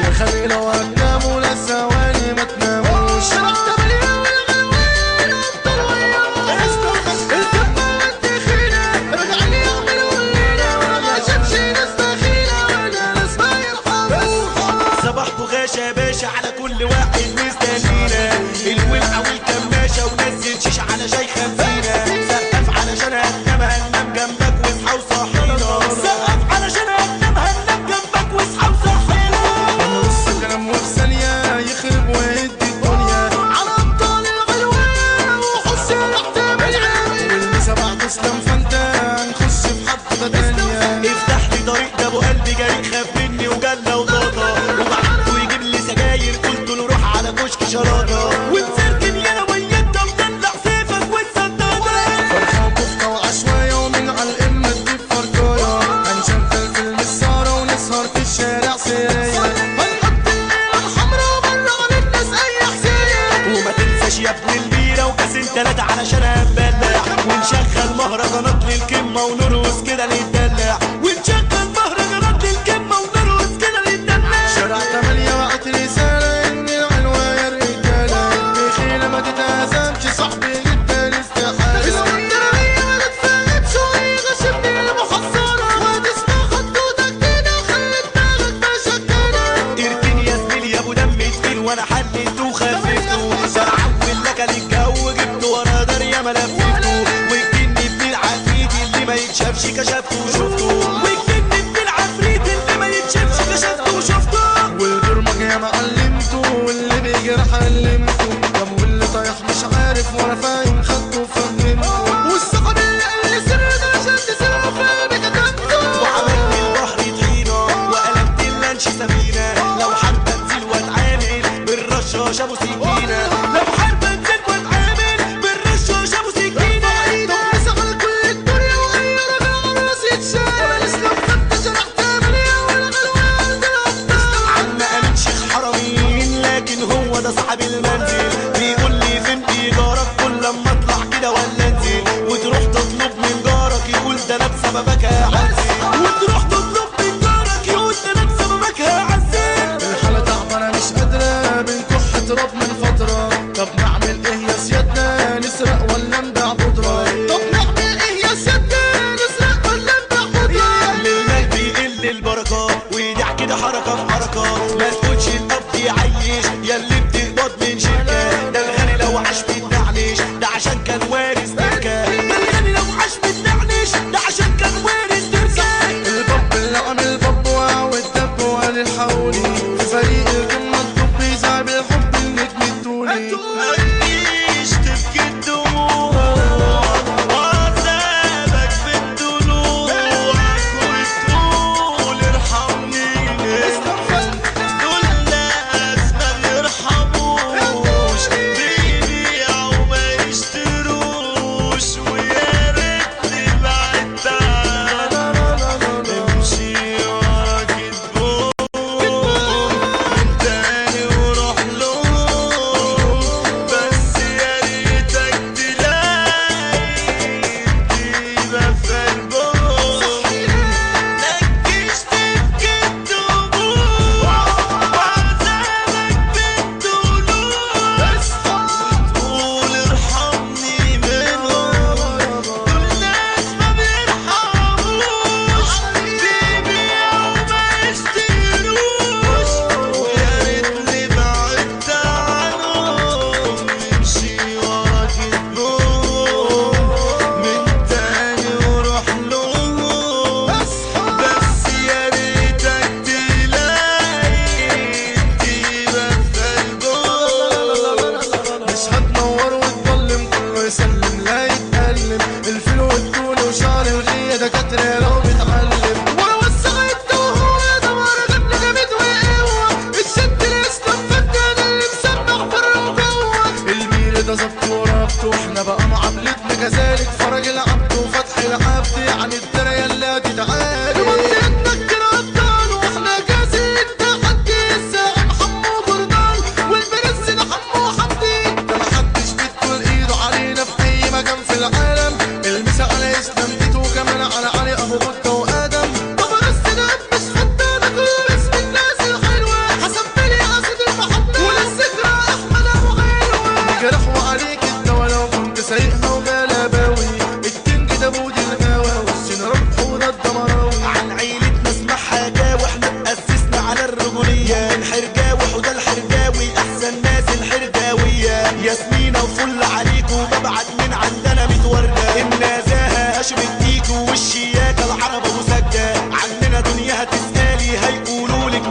يا خلي لو هتناموا للثواني ما تناموش. شربت مليون والغلوان افضل وياك. الكبة والدخيلة رجعني يعملوا الليلة وانا ما شافش ناس دخيلة ولا ناس ما يرحموش. صباحكوا غاشا يا باشا على كل واحد مستنينا، الولعة والكماشة ونزل شيش على شاي خفينا. سقف علشان هننام جنبك واصحى وصحينا. سقف علشان هننام جنبك واصحى وصحينا. انا لسه كلام وفي ثانية يخرب ويهدي الدنيا على ابطال الغلوان وحسين احتمالية. والمسا بعد اسلام فانت هنخش في حفلة تانية. افتح لي طريق ده ابو قلبي جريء خاف مني وجالنا وطاطا، وبعته يجيب لي سجاير قلت له روح على كشك شراطة. ومسركن يا ويا انت مطلع سيفك والسدادة. فرخة وكفتة وعشواية ومن على القمة تجيب فرقاية. هنشغل فيلم السهرة ونسهر في الشارع سرية. هنحط الليلة الحمرا وبره عن الناس أي حساية. وما تنساش يا ابن البيرة وكاسين تلاتة علشان هنبلع. ونشغل مهرجانات للكمة ونرقص كده نتدلع. ونشغل مهرجانات للكمة ونرقص كده نتدلع. شارع 8 وقت رسالة إن العنواية الرجالة بخيلة ما تتهزمش صاحبي جدا استحالة. إذا الدرعية ما تتفهمش وهي غشمني المحصلة. وتسمع خطوطك كده خلي دماغك مشكلة. اركن يا زميلي يا ابو دم تقيل وانا حليته وخففته. شرعون لك للجو جبته ورا داريا ما لففته. والجن ابن العفريت اللي ما يتشافش كشفته وشفته. والجن ابن العفريت اللي ما يتشافش كشفته وشفته. والبرمج يا معلمته واللي بيجرح علمته. طب واللي طايح مش عارف ولا فاهم خدته وفهمته. والصحاب اللي قال لي سر ده عشان تسرق فاهم كتبته. وعملت البحر طحينة وقلبت اللانش سفينة. لو حابة انزل واتعامل بالرشاش ابو سكينة. لو حابة انزل واتعامل بالرشاش ابو سكينة. طب نسغل كل الدنيا وأي راجل على راسي يتشال. اسلام فتش شارع 8 والغلوان ده الأبطال. عم امين شيخ حرمين لكن هو ده صاحب المنزل. بيقول لي فين ايجارك كل لما اطلع كده ولا انزل. وتروح تطلب من جارك يقول ده انا بسببك هعزل. وتروح تطلب من جارك يقول ده انا بسببك هعزل. الحالة تعبانة مش قادرة بنكح تراب من فترة. طب نعمل ايه يا سيادنا نسرق ولا نبيع بودرة؟ طب نعمل ايه يا سيادنا نسرق ولا نبيع بودرة؟ للمال بيقل البركة ويدع كده حركة في حركة. ما تقولش القبض يعيش ياللي بتقبض من شركة. ده الغني لو عاش بالنعنش ده عشان كان وارث تركة. ده الغني لو عاش بالنعنش ده عشان كان وارث تركة. الباب اللي عامل باب والدب وقال الحولي. في فريق القمة الطب يزعل الحب النجم الدولي. مفيش تبكي الدموع وعذابك في الضلوع. وتقول ارحمني دول ناس ما بيرحموش.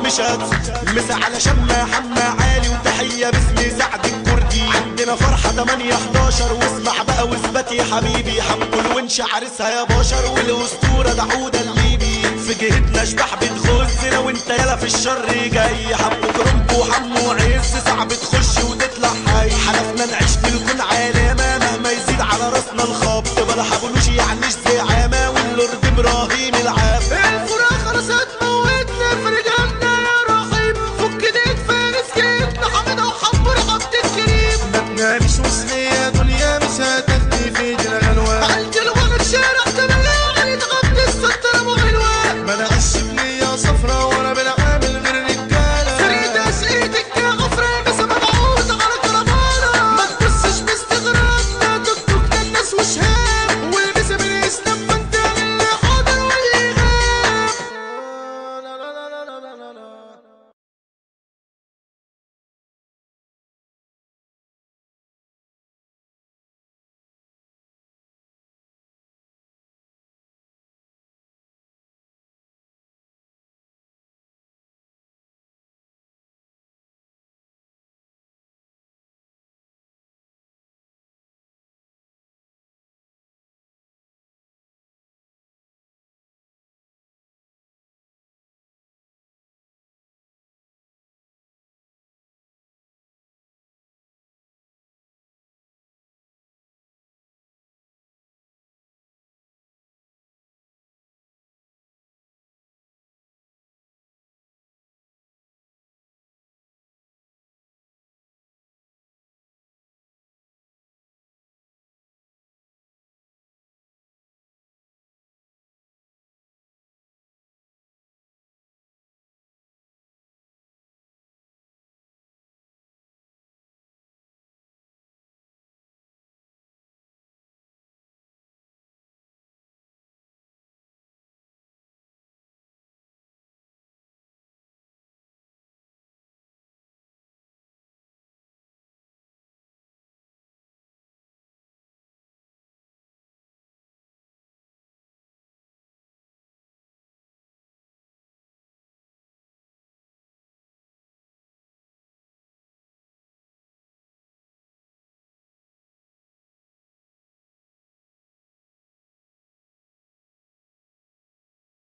مش مسا على شمة حمى عالي وتحية باسم سعد الكردي. عندنا فرحة 8/11 واسمع بقى واثبت يا حبيبي، حمو الونش عرسها يا بشر والاسطورة ده عودة الليبي. في جهتنا اشباح بتخزنا وانت يلا في الشر جاي، حمو كرنب وحمو عز صعب تخش وتطلع حي، حلفنا نعيش في